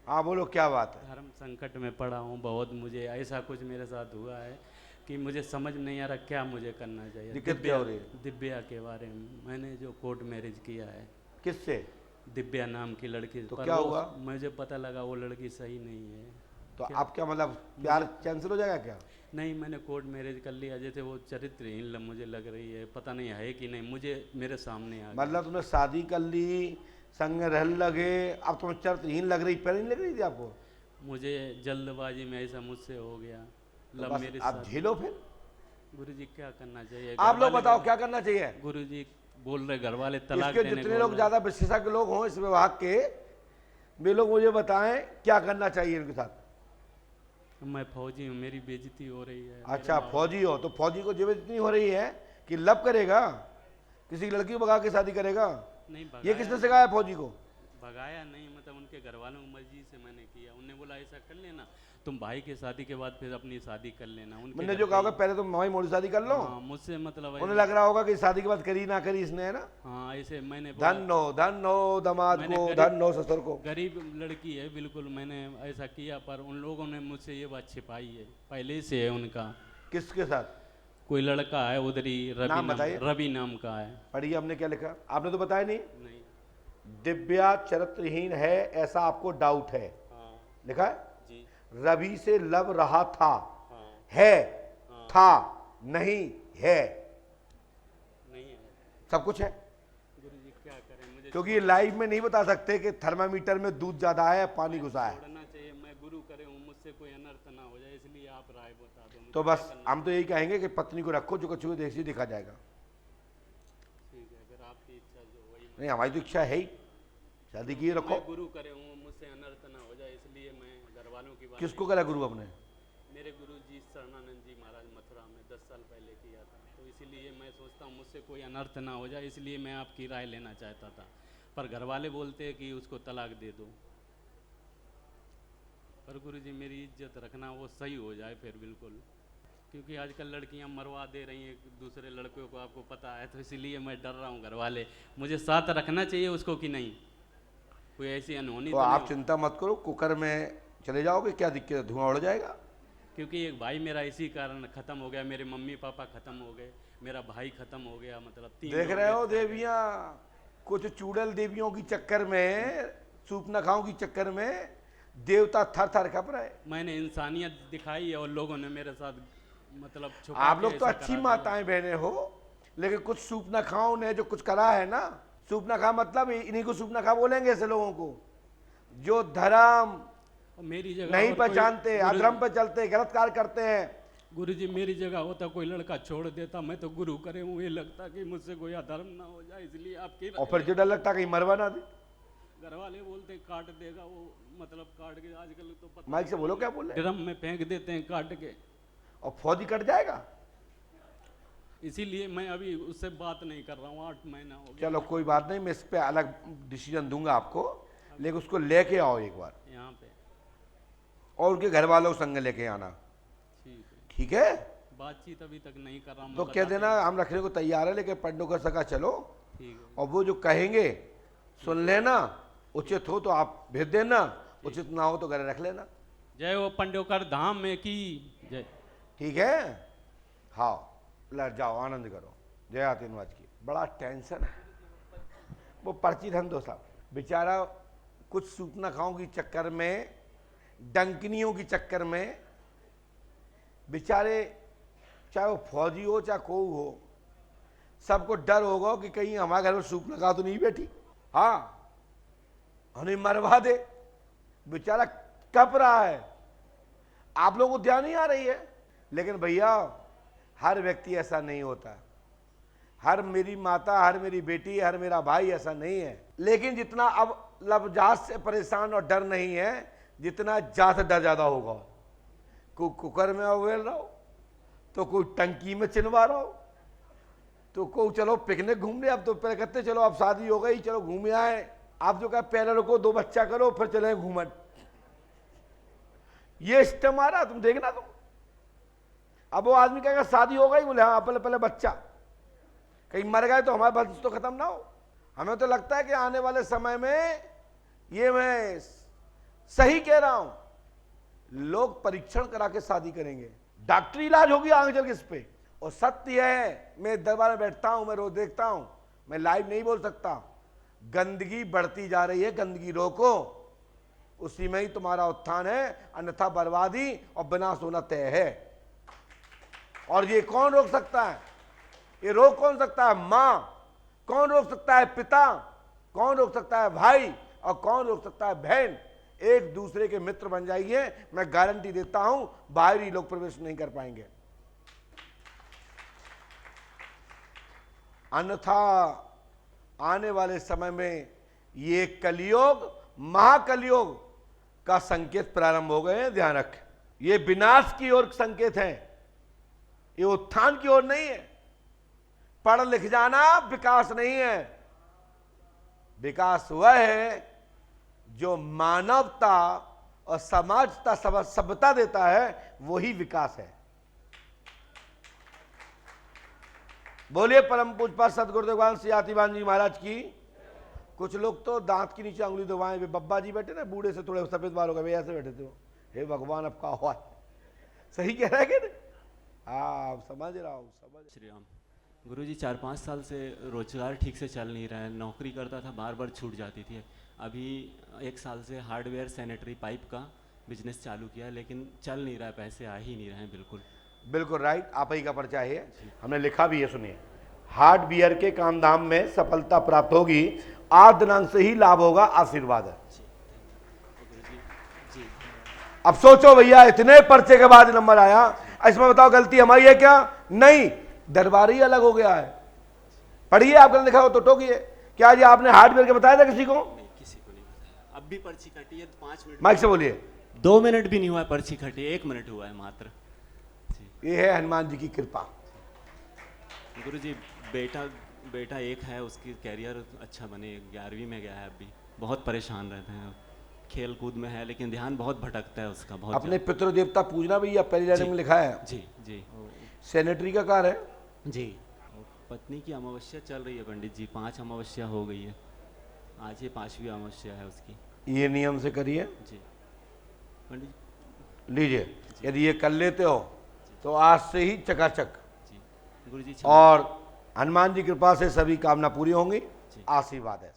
हाँ बोलो, क्या बात है? धर्म संकट में पड़ा हूँ बहुत। मुझे ऐसा कुछ मेरे साथ हुआ है कि मुझे समझ नहीं आ रहा क्या मुझे करना चाहिए। दिक्कत क्या हो रही है? दिव्या के बारे में मैंने जो कोर्ट मैरिज किया है, किससे? दिव्या नाम की लड़की, तो पर क्या वो हुआ? मुझे पता लगा वो लड़की सही नहीं है। तो क्या? आप क्या मतलब प्यार मुझे कैंसिल हो जाएगा क्या? नहीं, मैंने कोर्ट मैरिज कर लिया। जैसे वो चरित्रहीन मुझे लग रही है, पता नहीं है कि नहीं, मुझे मेरे सामने आ गया। मतलब तुमने शादी कर ली, संग रहने लगे, अब तुम चरित्रहीन लग रही, पहले नहीं लग रही थी आपको? मुझे जल्दबाजी में ऐसा मुझसे हो गया। तो लव बस मेरी आप शादी। झेलो फिर। गुरुजी क्या करना चाहिए? आप घर लोग वाले बताओ क्या करना चाहिए? गुरुजी बोल रहे घर वाले तलाक इसके देने जितने बोल लोग रहे ज्यादा विशेषज्ञ लोग हों इस विभाग के, वे लोग मुझे बताएं क्या करना चाहिए इनके साथ। हैं। मैं फौजी हूँ, मेरी बेइज्जती हो रही है। अच्छा फौजी हो तो फौजी को जेब इतनी हो रही है कि लब करेगा, किसी लड़की को भगा के शादी करेगा? नहीं ये भगाया, किसने सिखाया फौजी को? भगाया नहीं, मतलब उनके घर वालों की मर्जी से मैंने किया। उन्होंने बोला ऐसा कर लेना, तुम भाई के शादी के बाद फिर अपनी शादी कर लेना। उनके मैंने घर जो पे कहा ही। होगा पहले तुम हमारी मोड़ी शादी कर लो। हाँ, मुझसे मतलब उन्हें लग रहा होगा कि शादी के बाद करी ना करी इसने, है ना? हाँ, ऐसे मैंने बोला। धन हो दामाद मैंने को, गरीब धन हो ससुर को। गरीब लड़की है बिल्कुल, मैंने ऐसा किया, पर उन लोगों ने मुझसे ये बात छिपाई है, पहले से है उनका। किसके साथ? कोई लड़का है उधर ही, नाम बताइए। रवि नाम का है। पढ़िए हमने क्या लिखा, आपने तो बताया नहीं। नहीं। दिव्या चरित्रहीन है ऐसा आपको डाउट है, हाँ लिखा है। जी। रवि से लव रहा था, हाँ। है, हाँ। था, नहीं है, नहीं है। सब कुछ है। गुरुजी क्या करें, मुझे क्योंकि ये लाइव में नहीं बता सकते कि थर्मामीटर में दूध ज्यादा है पानी घुसा है। छोड़ना चाहिए। मैं गुरु करे हूँ, मुझसे कोई अनर्थ ना हो जाए, इसलिए आप राय बता दो मुझे तो क्या बस करना हम तो यही कहेंगे कि पत्नी को रखो, जो कुछ भी देखी दिखा जाएगा। ठीक है, फिर आपकी इच्छा जो वही। नहीं हमारी तो इच्छा है ही, शादी की रखो। मैं गुरु करे हूँ, मुझसे अनर्थ ना हो जाए, इसलिए मैं घर वालों की बात किसको नहीं। करा गुरु अपने? मेरे गुरु जी शरणानंद जी महाराज मथुरा में 10 साल पहले किया था, तो इसीलिए मैं सोचता हूँ मुझसे कोई अनर्थ ना हो जाए, इसलिए मैं आपकी राय लेना चाहता था। पर घर वाले बोलते हैं कि उसको तलाक दे दो। पर गुरुजी मेरी इज्जत रखना, वो सही हो जाए फिर बिल्कुल, क्योंकि आजकल लड़कियां मरवा दे रही हैं दूसरे लड़कों को, आपको पता है, तो इसीलिए मैं डर रहा हूँ। घर वाले मुझे साथ रखना चाहिए उसको कि नहीं, कोई ऐसी अनहोनी तो तो आप नहीं। चिंता मत करो, कुकर में चले जाओगे, क्या दिक्कत है, धुआं उड़ जाएगा। क्योंकि एक भाई मेरा इसी कारण खत्म हो गया, मेरे मम्मी पापा खत्म हो गए, मेरा भाई खत्म हो गया, मतलब 3 देख लोग रहे हो डेथ कर गए। देवियां, कुछ चूड़ल देवियों की चक्कर में, सूपनखाओं की चक्कर में देवता थर थर कप रहे। मैंने इंसानियत दिखाई है और लोगों ने मेरे साथ मतलब छुपा आप के लोग तो ऐसा अच्छी करा दिया। माताएं बहनें हो, लेकिन कुछ सूपनखाओं ने जो कुछ करा है ना, सूपनखा मतलब इन्हीं को सूपनखा बोलेंगे ऐसे लोगों को जो धर्म और मेरी जगह नहीं और कोई पहचानते, अधर्म पे चलते, गलत कार्य करते हैं। गुरुजी मेरी जगह होता कोई लड़का छोड़ देता, मैं तो गुरु करे हूँ, ये लगता कि मुझसे कोई अधर्म ना हो जाए, इसलिए आपकी और फिर जो डर लगता कहीं मरवा ना दे। घर वाले बोलते काट देगा वो, मतलब काट के आजकल तो पता माइक से बोलो क्या बोल रहे हैं? ड्रम में फेंक देते हैं काट के, और फौजी कट जाएगा। इसीलिए मैं अभी उससे बात नहीं कर रहा हूँ, 8 महीना हो गया। चलो कोई बात नहीं, मैं इस पे अलग डिसीजन दूंगा आपको, लेकिन उसको लेके आओ एक बार, यहाँ पे और उनके घर वालों को संग लेके आना, ठीक है। ठीक है? बातचीत अभी तक नहीं कर रहा हूँ, तो मैं कह बताते देना हम रखने को तैयार है, लेकिन पंडो का सका चलो, ठीक है। और वो जो कहेंगे सुन लेना, उचित हो तो आप भेज देना, उचित ना हो तो घर रख लेना, जय वो पंडोकर धाम में की जय। ठीक है? हाँ लड़ जाओ, आनंद करो, जय आतिनवाज की। बड़ा टेंशन है, वो पर्ची धन दो साहब, बेचारा कुछ सूचना खाओं की चक्कर में, डंकनियों की चक्कर में बेचारे, चाहे वो फौजी हो चाहे कोई हो, सबको डर होगा कि कहीं हमारे घर में सूचना खा तो नहीं बैठी, हाँ हमें मरवा दे। बेचारा कप रहा है, आप लोगों को ध्यान नहीं आ रही है। लेकिन भैया हर व्यक्ति ऐसा नहीं होता, हर मेरी माता, हर मेरी बेटी, हर मेरा भाई ऐसा नहीं है। लेकिन जितना अब लफ्जात से परेशान और डर नहीं है, जितना जात डर ज्यादा होगा। कोई कुकर में उबेल रहा हो, तो कोई टंकी में चिनवा रहा हो, तो कोई चलो पिकनिक घूमने, अब तो पहले कहते चलो अब शादी हो गई चलो घूमे आए, आप जो कहा पहले रुको 2 बच्चा करो फिर चले घूमन, ये सिस्टम आ रहा, तुम देखना तुम। अब वो आदमी कहेगा शादी हो गई, बोले हाँ पहले पहले बच्चा, कहीं मर गए तो हमारा वंश तो खत्म ना हो। हमें तो लगता है कि आने वाले समय में ये मैं सही कह रहा हूं, लोग परीक्षण करा के शादी करेंगे, डॉक्टरी इलाज होगी आगे चल के इस पे। और सत्य है, मैं दरबार में बैठता हूं, मैं रोज देखता हूं, मैं लाइव नहीं बोल सकता, गंदगी बढ़ती जा रही है, गंदगी रोको, उसी में ही तुम्हारा उत्थान है, अन्यथा बर्बादी और विनाश होना तय है। और ये कौन रोक सकता है? ये रोक कौन सकता है? मां। कौन रोक सकता है? पिता। कौन रोक सकता है? भाई। और कौन रोक सकता है? बहन। एक दूसरे के मित्र बन जाइए, मैं गारंटी देता हूं बाहरी लोग प्रवेश नहीं कर पाएंगे। अन्यथा आने वाले समय में ये कलियुग, महाकलियुग का संकेत प्रारंभ हो गए हैं, ध्यान रखें। ये विनाश की ओर संकेत है, ये उत्थान की ओर नहीं है। पढ़ लिख जाना विकास नहीं है। विकास वह है जो मानवता और समाजता सभ्यता देता है, वही विकास है। बोलिए परम पूज्य सदगुरुदेव भगवान श्री आतिबान जी महाराज की। कुछ लोग तो दांत के नीचे उंगली दबाए हुए बब्बा जी बैठे ना, बूढ़े से थोड़े सफेद बाल हो गए, ऐसे बैठे थे। हे भगवान, अब का हुआ? सही कह रहा है कि आप समझ रहा हूं, समझ। श्री राम। गुरुजी 4-5 साल से रोजगार ठीक से चल नहीं रहा है, नौकरी करता था, बार बार छूट जाती थी। अभी 1 साल से हार्डवेयर सैनिटरी पाइप का बिजनेस चालू किया है, लेकिन चल नहीं रहा है, पैसे आ ही नहीं रहे हैं। बिल्कुल बिल्कुल राइट, आप ही का परिचय है, हमने लिखा भी है, सुनिए। हार्डवेयर के काम धाम में सफलता प्राप्त होगी, 8 दिनांक से ही लाभ होगा, आशीर्वाद है। जी। अब सोचो भैया, इतने पर्चे के बाद नंबर आया, इसमें बताओ गलती हमारी है क्या? नहीं, दरबारी अलग हो गया है। पढ़िए, आपने लिखा हो तो टोकिए। क्या जी आपने हार्डवेयर के बताया था किसी को? नहीं, किसी को नहीं बताया। अब भी पर्ची कटी है 5 मिनट, माइक से बोलिए। 2 मिनट भी नहीं हुआ है पर्ची कटी, 1 मिनट हुआ है मात्र। ये है हनुमान जी की कृपा। गुरुजी बेटा एक है, उसकी कैरियर अच्छा बने, 11वीं में गया है, अभी बहुत परेशान रहते हैं, खेल कूद में है, लेकिन ध्यान बहुत भटकता है उसका। बहुत अपने पितृ देवता पूजना भी या पहली लाइन में लिखा है? जी जी सैनिटरी का कार्य है जी। पत्नी की अमावस्या चल रही है पंडित जी, 5 अमावस्या हो गई है, आज ये 5वीं अमावस्या है उसकी। ये नियम से करिए जी पंडित। लीजिए, यदि ये कर लेते हो तो आज से ही चकाचक। जी गुरुजी। और हनुमान जी कृपा से सभी कामना पूरी होंगी, आशीर्वाद है।